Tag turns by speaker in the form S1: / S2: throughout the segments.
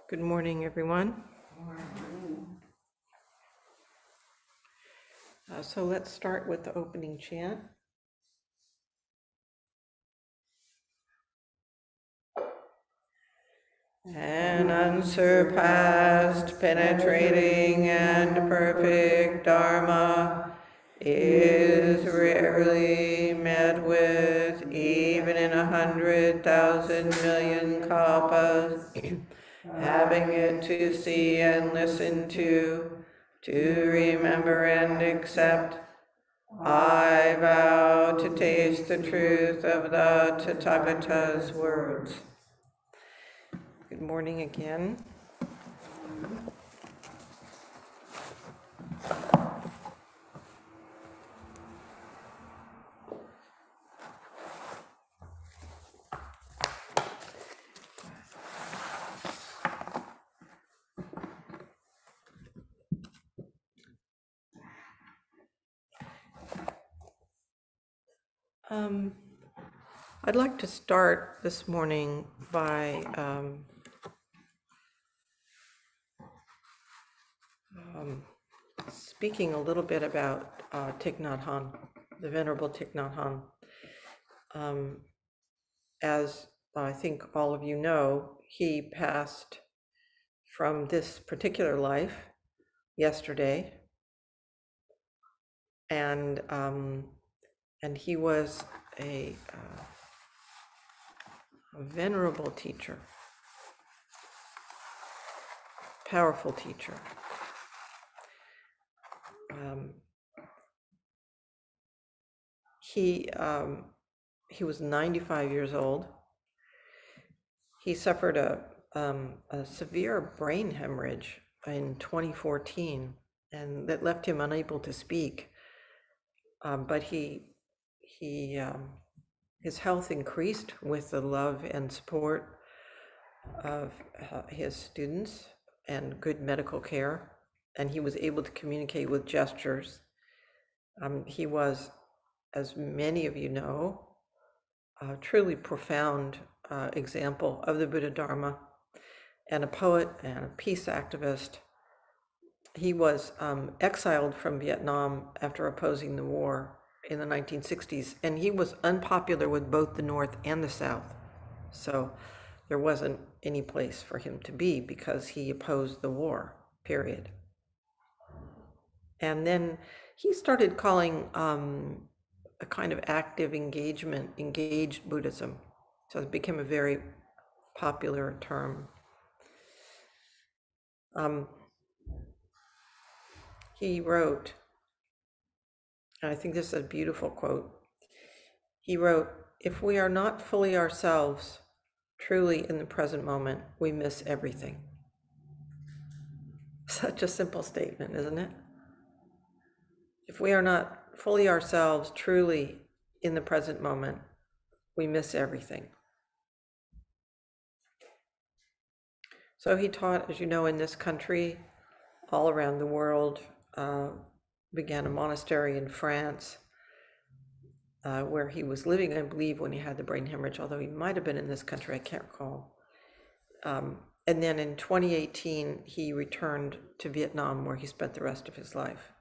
S1: Good morning, everyone. So let's start with the opening chant. An unsurpassed, penetrating, and perfect Dharma is rarely met with, even in 100,000 million kalpas. Having it to see and listen to remember and accept, I vow to taste the truth of the Tathagata's words. Good morning again. I'd like to start this morning by speaking a little bit about Thich Nhat Hanh, the Venerable Thich Nhat Hanh. As I think all of you know, he passed from this particular life yesterday, and he was a venerable teacher, powerful teacher. He was 95 years old. He suffered a severe brain hemorrhage in 2014, and that left him unable to speak. But his health increased with the love and support of his students and good medical care, and he was able to communicate with gestures. He was, as many of you know, a truly profound example of the Buddha Dharma, and a poet and a peace activist. He was exiled from Vietnam after opposing the war in the 1960s, and he was unpopular with both the North and the South. So there wasn't any place for him to be because he opposed the war, period. And then he started calling a kind of active engagement, engaged Buddhism. So it became a very popular term. He wrote, and I think this is a beautiful quote. He wrote, "If we are not fully ourselves, truly in the present moment, we miss everything." Such a simple statement, isn't it? If we are not fully ourselves, truly in the present moment, we miss everything. So he taught, as you know, in this country, all around the world, began a monastery in France, where he was living, I believe, when he had the brain hemorrhage, although he might have been in this country, I can't recall. And then in 2018, he returned to Vietnam, where he spent the rest of his life.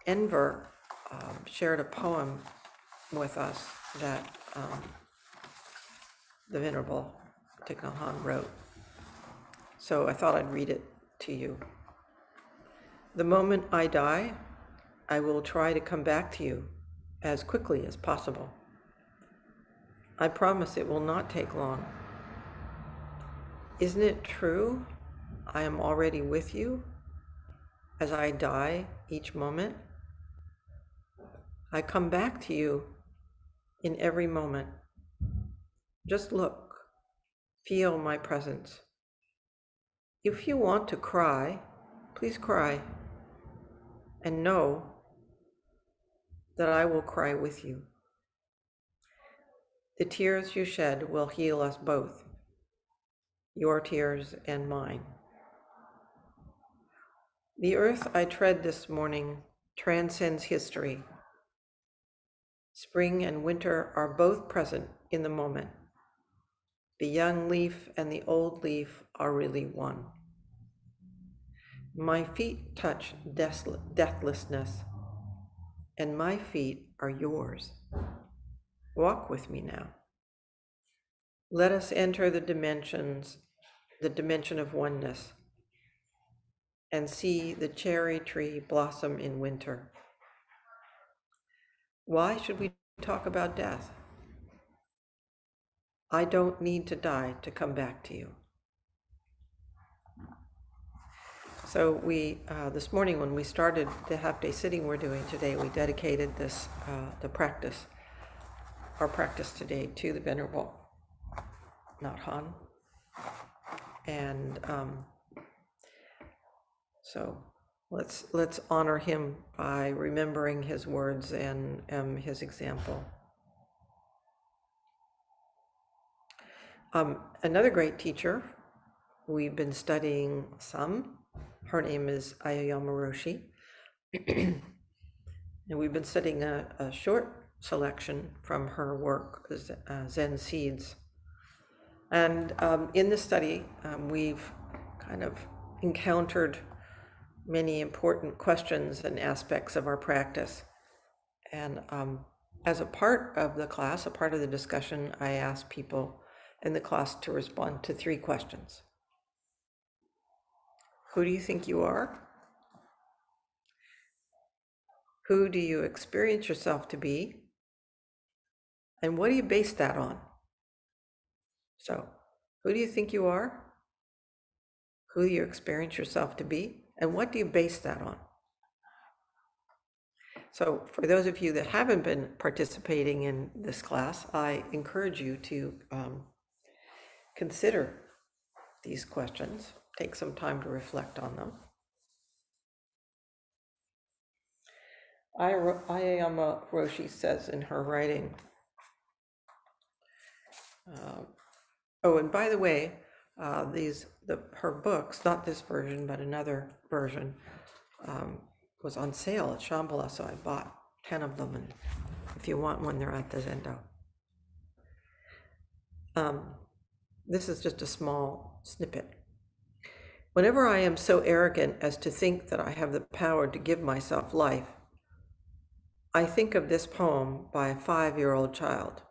S1: Enver shared a poem with us that the Venerable Thich Nhat Hanh wrote. So I thought I'd read it to you. "The moment I die, I will try to come back to you as quickly as possible. I promise it will not take long. Isn't it true I am already with you as I die each moment? I come back to you in every moment. Just look, feel my presence. If you want to cry, please cry, and know that I will cry with you. The tears you shed will heal us both, your tears and mine. The earth I tread this morning transcends history. Spring and winter are both present in the moment. The young leaf and the old leaf are really one. My feet touch deathlessness, and my feet are yours. Walk with me now. Let us enter the dimension of oneness, and see the cherry tree blossom in winter. Why should we talk about death? I don't need to die to come back to you. So we, this morning when we started the half-day sitting we're doing today, we dedicated this, our practice today to the Venerable Nhat Hanh. And so let's honor him by remembering his words and his example. Another great teacher we've been studying some. Her name is Aoyama Roshi. And we've been studying a short selection from her work, Zen Seeds. And in this study, we've kind of encountered many important questions and aspects of our practice. And as a part of the class, a part of the discussion, I asked people in the class to respond to 3 questions. Who do you think you are? Who do you experience yourself to be? And what do you base that on? So, who do you think you are? Who do you experience yourself to be? And what do you base that on? So, for those of you that haven't been participating in this class, I encourage you to consider these questions, take some time to reflect on them. Aoyama Roshi says in her writing, and by the way, her books, not this version, but another version, was on sale at Shambhala, so I bought 10 of them, and if you want one, they're at the Zendo. This is just a small snippet. Whenever I am so arrogant as to think that I have the power to give myself life, I think of this poem by a 5-year-old child.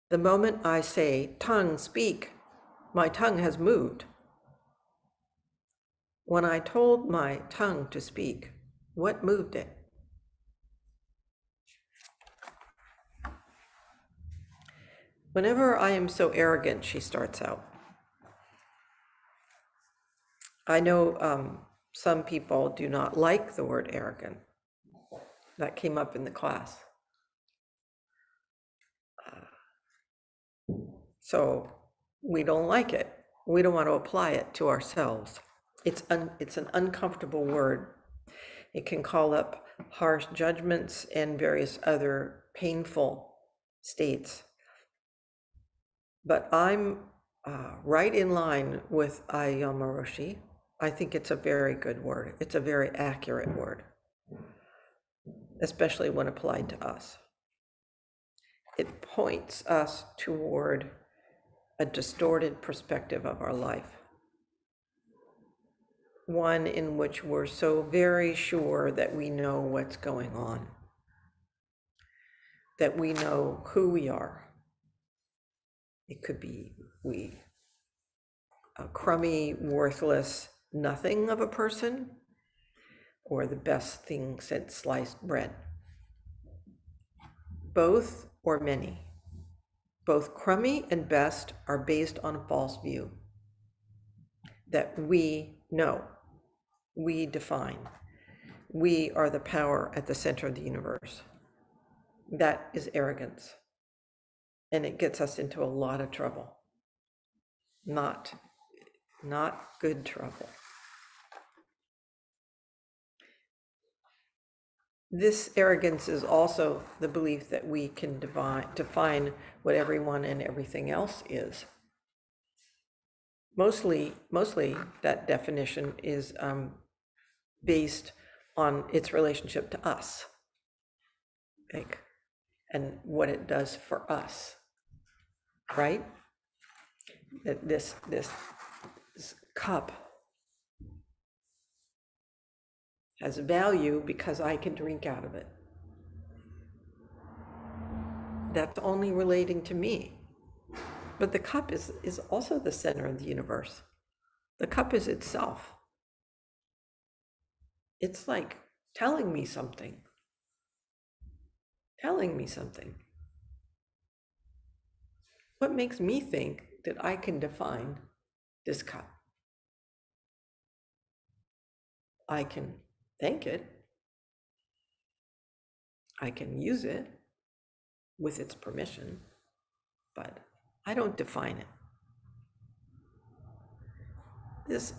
S1: The moment I say, "Tongue, speak," my tongue has moved. When I told my tongue to speak, what moved it? Whenever I am so arrogant, she starts out. I know some people do not like the word arrogant. That came up in the class. So we don't like it. We don't want to apply it to ourselves. It's an uncomfortable word. It can call up harsh judgments and various other painful states. But I'm right in line with Aoyama Roshi. I think it's a very good word. It's a very accurate word, especially when applied to us. It points us toward a distorted perspective of our life. One in which we're so very sure that we know what's going on, that we know who we are. It could be a crummy, worthless nothing of a person, or the best thing since sliced bread. Both or many. Both crummy and best are based on a false view that we know, we define, we are the power at the center of the universe. That is arrogance, and it gets us into a lot of trouble. Not good trouble. This arrogance is also the belief that we can define what everyone and everything else is. Mostly that definition is based on its relationship to us, and what it does for us, right? that this cup has value because I can drink out of it. That's only relating to me. But the cup is also the center of the universe. The cup is itself. It's like telling me something. Telling me something. What makes me think that I can define this cup? I can thank it. I can use it with its permission, but I don't define it. The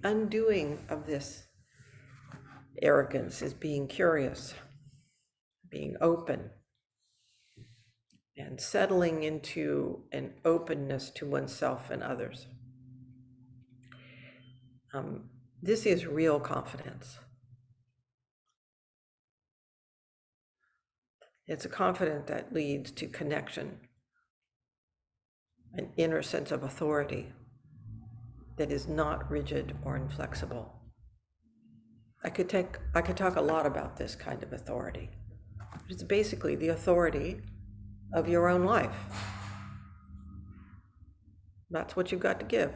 S1: undoing of this arrogance is being curious, being open, and settling into an openness to oneself and others. This is real confidence. It's a confidence that leads to connection, an inner sense of authority that is not rigid or inflexible. I could talk a lot about this kind of authority. It's basically the authority of your own life. That's what you've got to give.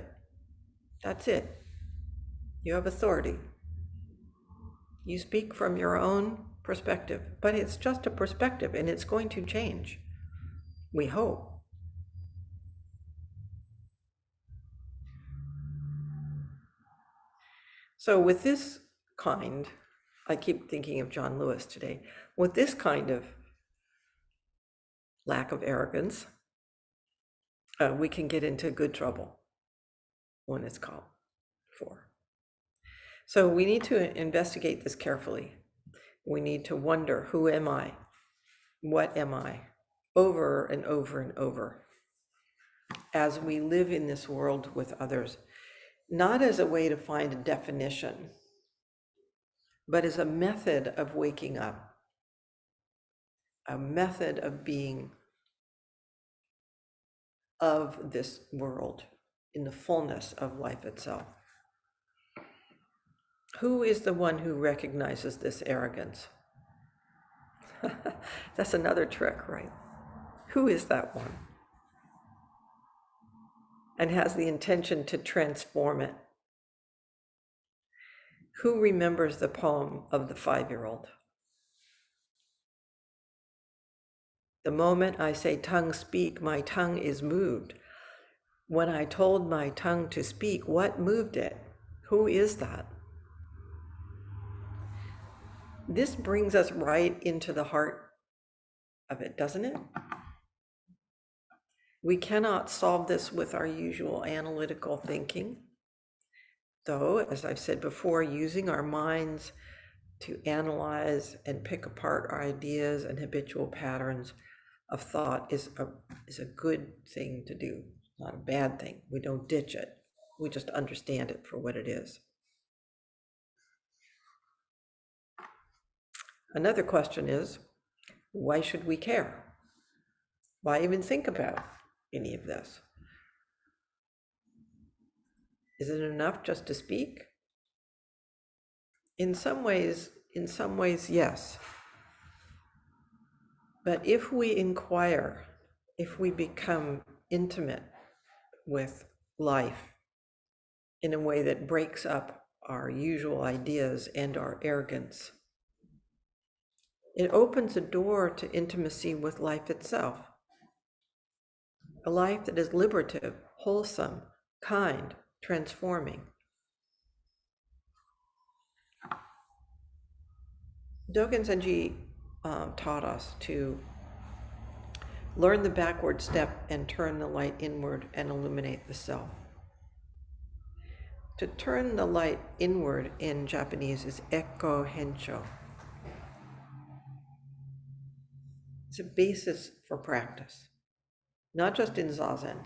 S1: That's it. You have authority. You speak from your own perspective, but it's just a perspective and it's going to change. We hope. So with this kind, I keep thinking of John Lewis today, with this kind of lack of arrogance, we can get into good trouble when it's called for. So we need to investigate this carefully. We need to wonder, who am I? What am I? Over and over and over, as we live in this world with others, not as a way to find a definition, but as a method of waking up, a method of being of this world in the fullness of life itself. Who is the one who recognizes this arrogance? That's another trick, right? Who is that one? And has the intention to transform it? Who remembers the poem of the 5-year-old? The moment I say, tongue speak, my tongue is moved. When I told my tongue to speak, what moved it? Who is that? This brings us right into the heart of it, doesn't it? We cannot solve this with our usual analytical thinking, though, as I've said before, using our minds to analyze and pick apart our ideas and habitual patterns of thought is a good thing to do, not a bad thing. We don't ditch it. We just understand it for what it is. Another question is, why should we care? Why even think about any of this? Is it enough just to speak? In some ways, yes. But if we inquire, if we become intimate with life in a way that breaks up our usual ideas and our arrogance, it opens a door to intimacy with life itself. A life that is liberative, wholesome, kind, transforming. Dogen Zenji taught us to learn the backward step and turn the light inward and illuminate the self. To turn the light inward in Japanese is eko hensho. It's a basis for practice, not just in Zazen,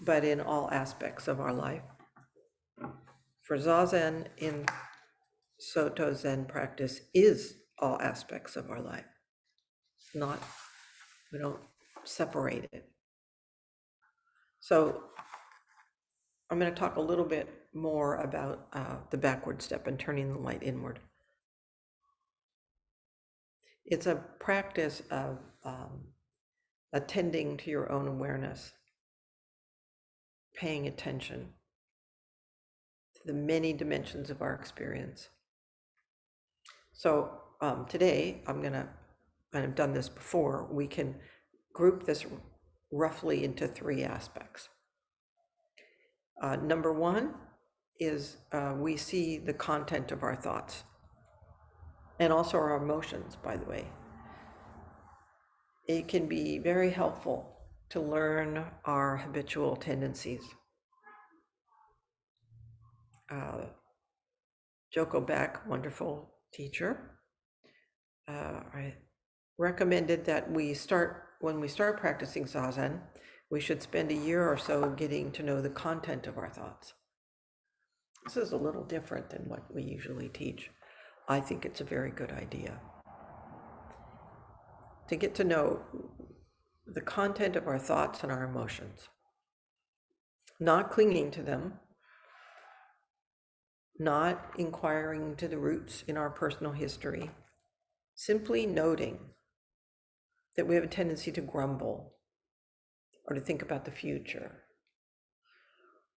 S1: but in all aspects of our life. For Zazen in Soto Zen practice is all aspects of our life. We don't separate it. So I'm going to talk a little bit more about the backward step and turning the light inward. It's a practice of attending to your own awareness, paying attention to the many dimensions of our experience. So today and I've done this before, we can group this roughly into three aspects. Number one is we see the content of our thoughts and also our emotions, by the way. It can be very helpful to learn our habitual tendencies. Joko Beck, wonderful teacher, I recommended that when we start practicing Zazen, we should spend a year or so getting to know the content of our thoughts. This is a little different than what we usually teach. I think it's a very good idea to get to know the content of our thoughts and our emotions, not clinging to them, not inquiring into the roots in our personal history, simply noting that we have a tendency to grumble or to think about the future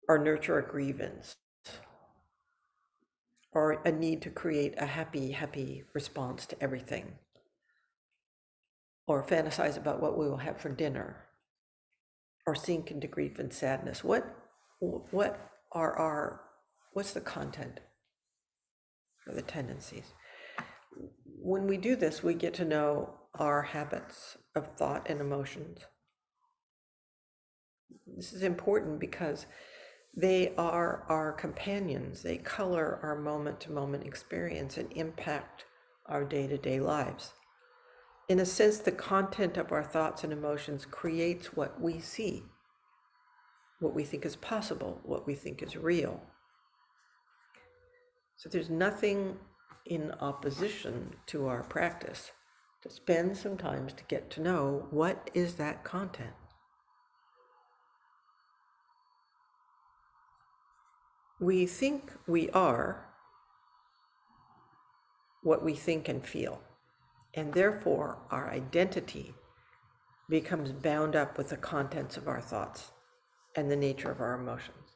S1: or nurture a grievance or a need to create a happy response to everything, or fantasize about what we will have for dinner, or sink into grief and sadness. What's the content or the tendencies? When we do this, we get to know our habits of thought and emotions. This is important because they are our companions. They color our moment-to-moment experience and impact our day-to-day lives. In a sense, the content of our thoughts and emotions creates what we see, what we think is possible, what we think is real. So there's nothing in opposition to our practice to spend some time to get to know what is that content. We think we are what we think and feel, and therefore our identity becomes bound up with the contents of our thoughts and the nature of our emotions.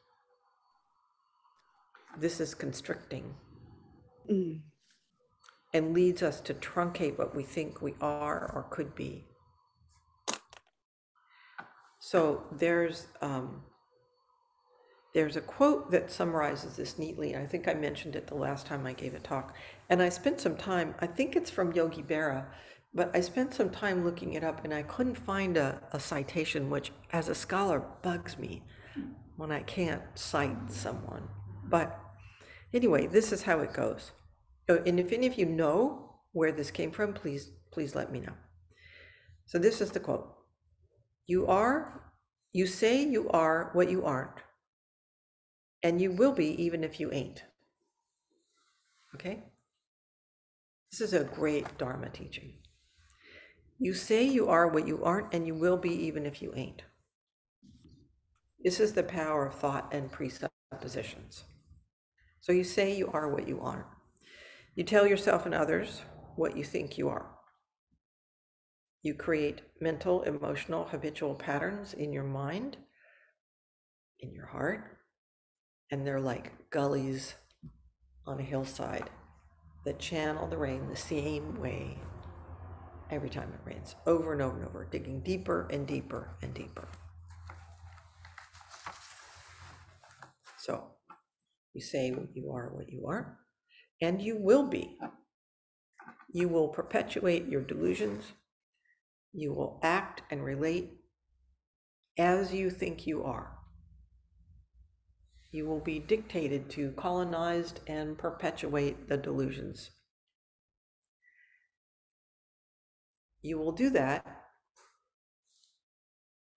S1: This is constricting and leads us to truncate what we think we are or could be. So there's a quote that summarizes this neatly. I think I mentioned it the last time I gave a talk. And I spent some time, I think it's from Yogi Berra, but I spent some time looking it up and I couldn't find a citation, which as a scholar bugs me when I can't cite someone. But anyway, this is how it goes. And if any of you know where this came from, please let me know. So this is the quote. You say you are what you aren't, and you will be even if you ain't. Okay? This is a great Dharma teaching. You say you are what you aren't, and you will be even if you ain't. This is the power of thought and presuppositions. So you say you are what you aren't. You tell yourself and others what you think you are. You create mental, emotional, habitual patterns in your mind, in your heart, and they're like gullies on a hillside that channel the rain the same way every time it rains, over and over and over, digging deeper and deeper and deeper. So you say what you are, what you aren't, and you will be. You will perpetuate your delusions. You will act and relate as you think you are. You will be dictated to, colonized, and perpetuate the delusions. You will do that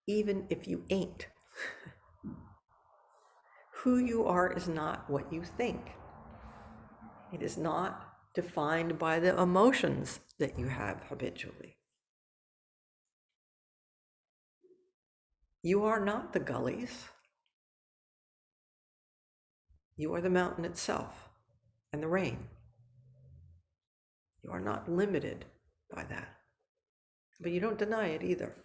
S1: even if you ain't. Who you are is not what you think. It is not defined by the emotions that you have habitually. You are not the gullies. You are the mountain itself and the rain. You are not limited by that, but you don't deny it either.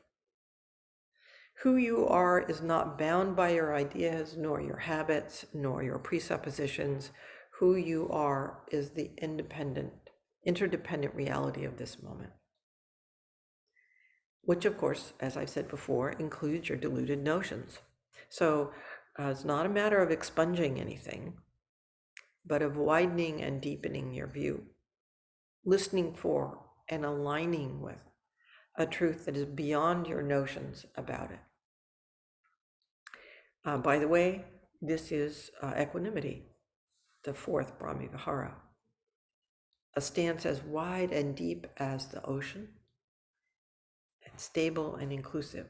S1: Who you are is not bound by your ideas, nor your habits, nor your presuppositions. Who you are is the interdependent reality of this moment, which of course, as I've said before, includes your deluded notions. So it's not a matter of expunging anything, but of widening and deepening your view, listening for and aligning with a truth that is beyond your notions about it. By the way, this is equanimity, the fourth Brahmivihara, a stance as wide and deep as the ocean, and stable and inclusive.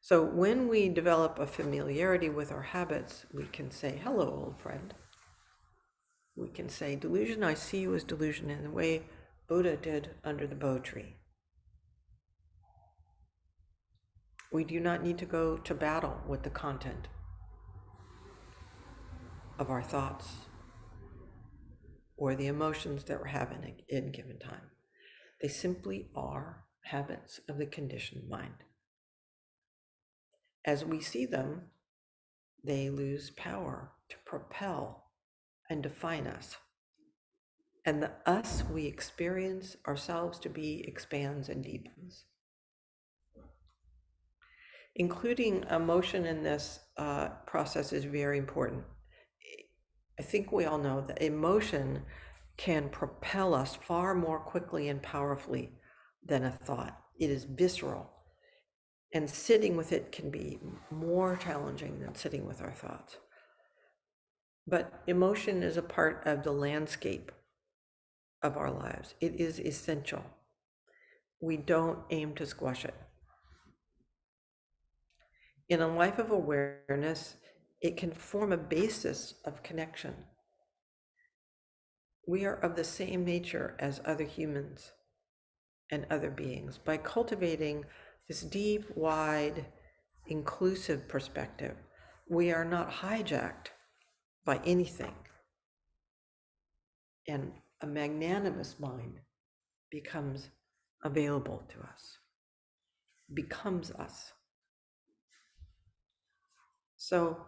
S1: So when we develop a familiarity with our habits, we can say, hello, old friend. We can say, delusion, I see you as delusion in the way Buddha did under the bo tree. We do not need to go to battle with the content of our thoughts or the emotions that we're having at any given time. They simply are habits of the conditioned mind. As we see them, they lose power to propel and define us. And the us we experience ourselves to be expands and deepens. Including emotion in this process is very important. I think we all know that emotion can propel us far more quickly and powerfully than a thought. It is visceral, and sitting with it can be more challenging than sitting with our thoughts. But emotion is a part of the landscape of our lives. It is essential. We don't aim to squash it. In a life of awareness, it can form a basis of connection. We are of the same nature as other humans and other beings. By cultivating this deep, wide, inclusive perspective, we are not hijacked by anything. And a magnanimous mind becomes available to us, becomes us. So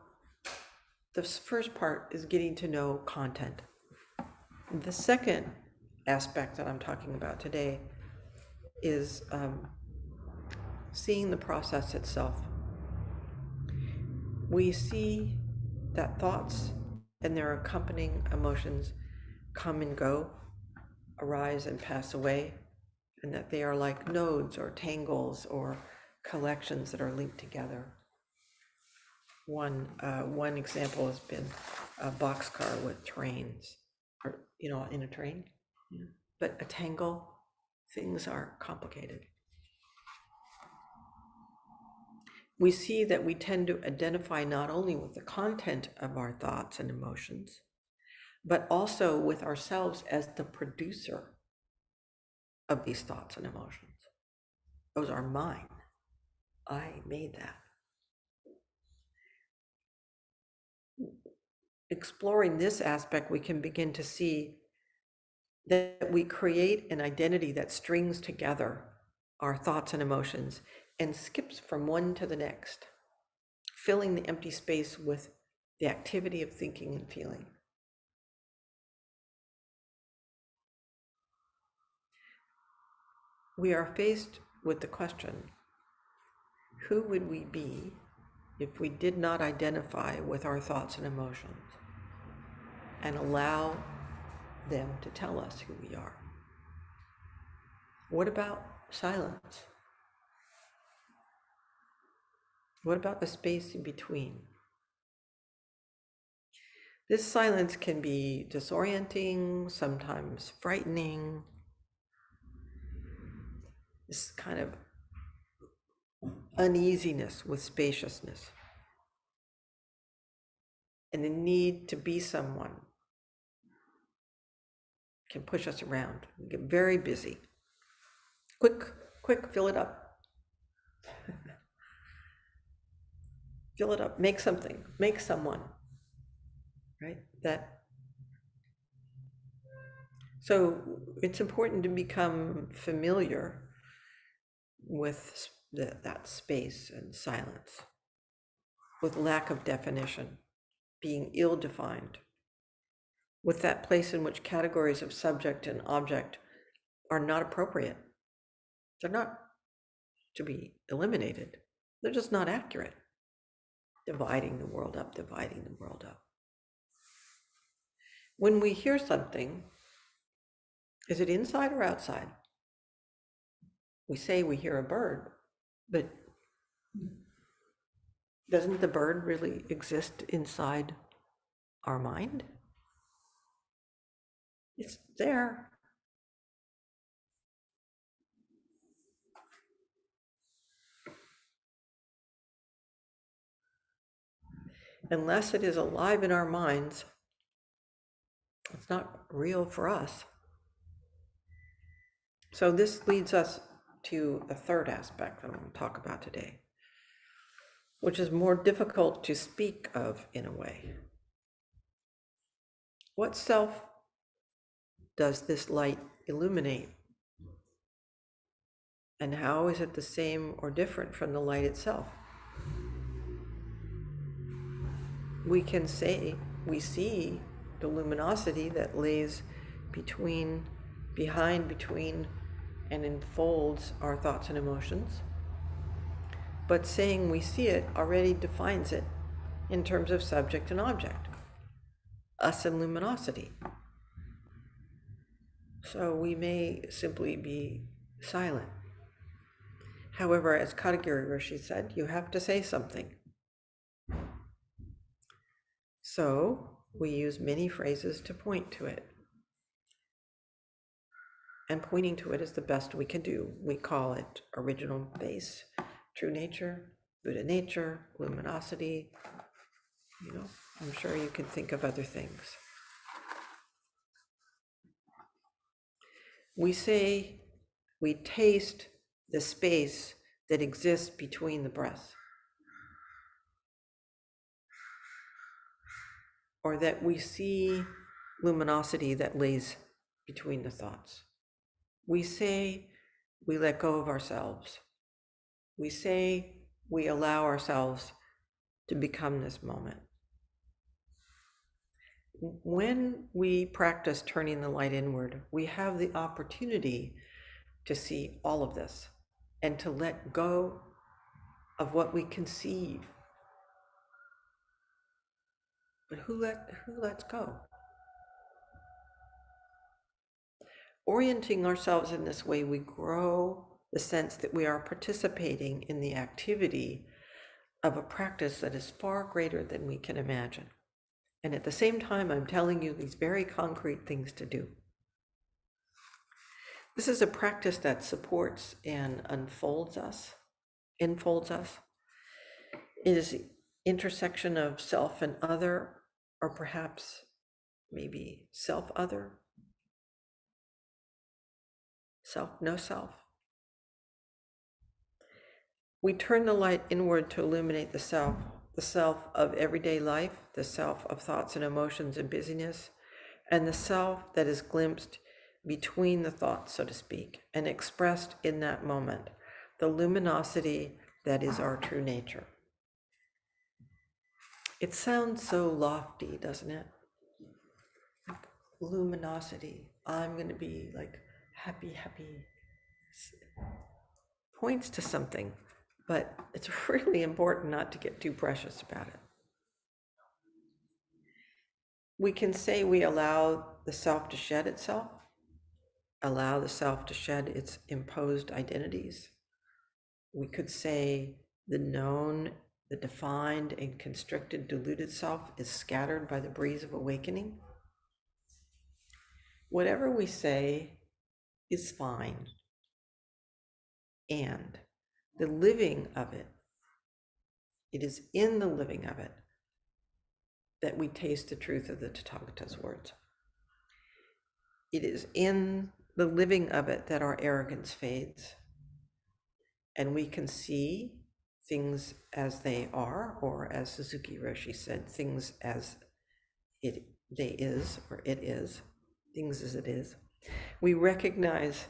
S1: the first part is getting to know content. The second aspect that I'm talking about today is seeing the process itself. We see that thoughts and their accompanying emotions come and go, arise and pass away, and that they are like nodes or tangles or collections that are linked together. One example has been a boxcar with trains, or in a train. Yeah. But a tangle, things are complicated. We see that we tend to identify not only with the content of our thoughts and emotions, but also with ourselves as the producer of these thoughts and emotions. Those are mine. I made that. Exploring this aspect, we can begin to see that we create an identity that strings together our thoughts and emotions and skips from one to the next, filling the empty space with the activity of thinking and feeling. We are faced with the question, who would we be if we did not identify with our thoughts and emotions and allow them to tell us who we are? What about silence? What about the space in between? This silence can be disorienting, sometimes frightening. This kind of uneasiness with spaciousness and the need to be someone can push us around. We get very busy. Quick, fill it up. Fill it up, make something, make someone, right? So it's important to become familiar with that space and silence, with lack of definition, being ill-defined, with that place in which categories of subject and object are not appropriate. They're not to be eliminated. They're just not accurate. Dividing the world up, dividing the world up. When we hear something, is it inside or outside? We say we hear a bird, but doesn't the bird really exist inside our mind? It's there. Unless it is alive in our minds, it's not real for us. So this leads us to a third aspect that I'm going to talk about today, which is more difficult to speak of in a way. What self does this light illuminate? And how is it the same or different from the light itself? We can say we see the luminosity that lays behind, between, and enfolds our thoughts and emotions. But saying we see it already defines it in terms of subject and object, us and luminosity. So we may simply be silent. However, as Katagiri Roshi said, you have to say something. So we use many phrases to point to it. And pointing to it is the best we can do. We call it original face, true nature, Buddha nature, luminosity. I'm sure you can think of other things. We say we taste the space that exists between the breaths, or that we see luminosity that lays between the thoughts. We say we let go of ourselves. We say we allow ourselves to become this moment. When we practice turning the light inward, we have the opportunity to see all of this and to let go of what we conceive. But who lets go? Orienting ourselves in this way, we grow the sense that we are participating in the activity of a practice that is far greater than we can imagine. And at the same time, I'm telling you these very concrete things to do. This is a practice that supports and enfolds us. It is the intersection of self and other, or perhaps maybe self-other, self, no self. We turn the light inward to illuminate the self of everyday life, the self of thoughts and emotions and busyness, and the self that is glimpsed between the thoughts, so to speak, and expressed in that moment, the luminosity that is our true nature. It sounds so lofty, doesn't it? Luminosity. I'm going to be like happy. Points to something, but it's really important not to get too precious about it. We can say we allow the self to shed itself, allow the self to shed its imposed identities. We could say the known, the defined and constricted, diluted self is scattered by the breeze of awakening. Whatever we say is fine. And the living of it, it is in the living of it that we taste the truth of the Tathagata's words. It is in the living of it that our arrogance fades, and we can see things as they are, or as Suzuki Roshi said, things as it is, things as it is. We recognize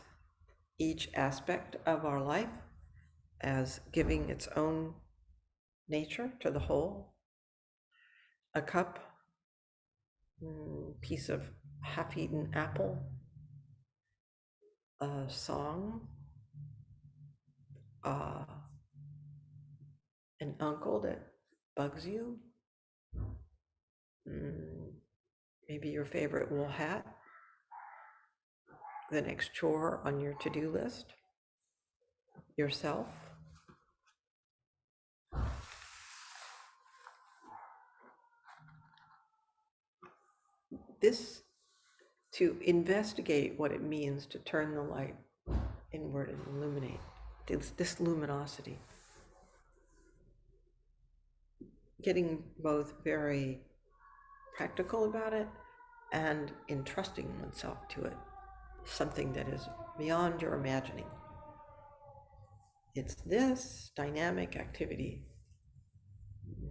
S1: each aspect of our life as giving its own nature to the whole. A cup, piece of half-eaten apple, a song, an uncle that bugs you, maybe your favorite wool hat, the next chore on your to-do list, yourself. This, to investigate what it means to turn the light inward and illuminate, this luminosity. Getting both very practical about it and entrusting oneself to it, something that is beyond your imagining. It's this dynamic activity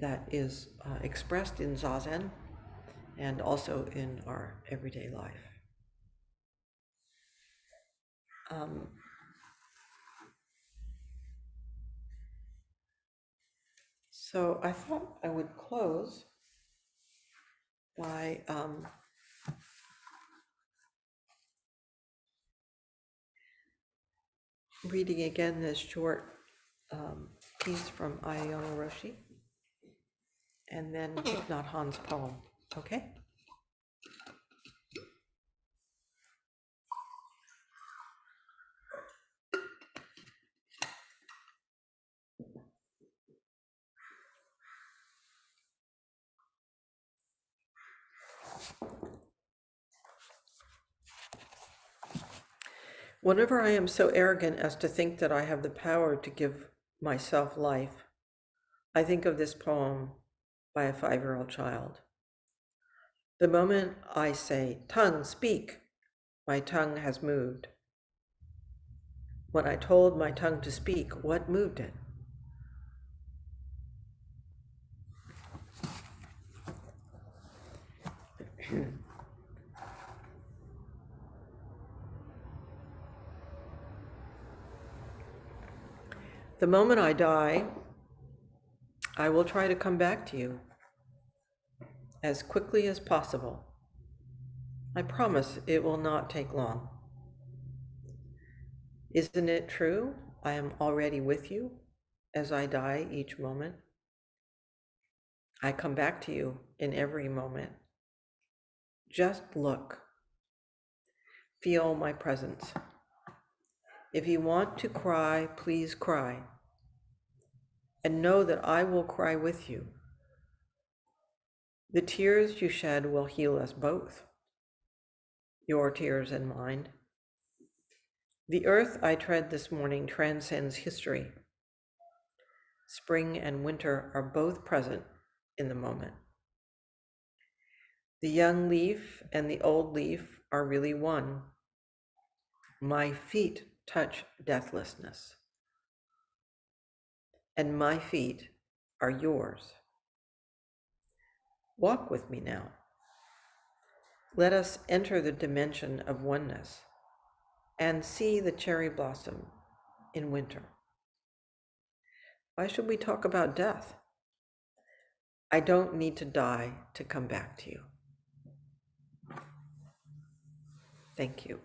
S1: that is expressed in Zazen and also in our everyday life. So I thought I would close by reading again this short piece from Ayano Roshi, and then Thich Nhat Hanh's poem, okay? Whenever I am so arrogant as to think that I have the power to give myself life, I think of this poem by a 5-year-old child. The moment I say, "Tongue, speak," my tongue has moved. When I told my tongue to speak, what moved it? The moment I die, I will try to come back to you as quickly as possible. I promise it will not take long. Isn't it true? I am already with you as I die each moment. I come back to you in every moment. Just look. Feel my presence. If you want to cry, please cry. And know that I will cry with you. The tears you shed will heal us both, your tears and mine. The earth I tread this morning transcends history. Spring and winter are both present in the moment. The young leaf and the old leaf are really one. My feet touch deathlessness, and my feet are yours. Walk with me now. Let us enter the dimension of oneness and see the cherry blossom in winter. Why should we talk about death? I don't need to die to come back to you. Thank you.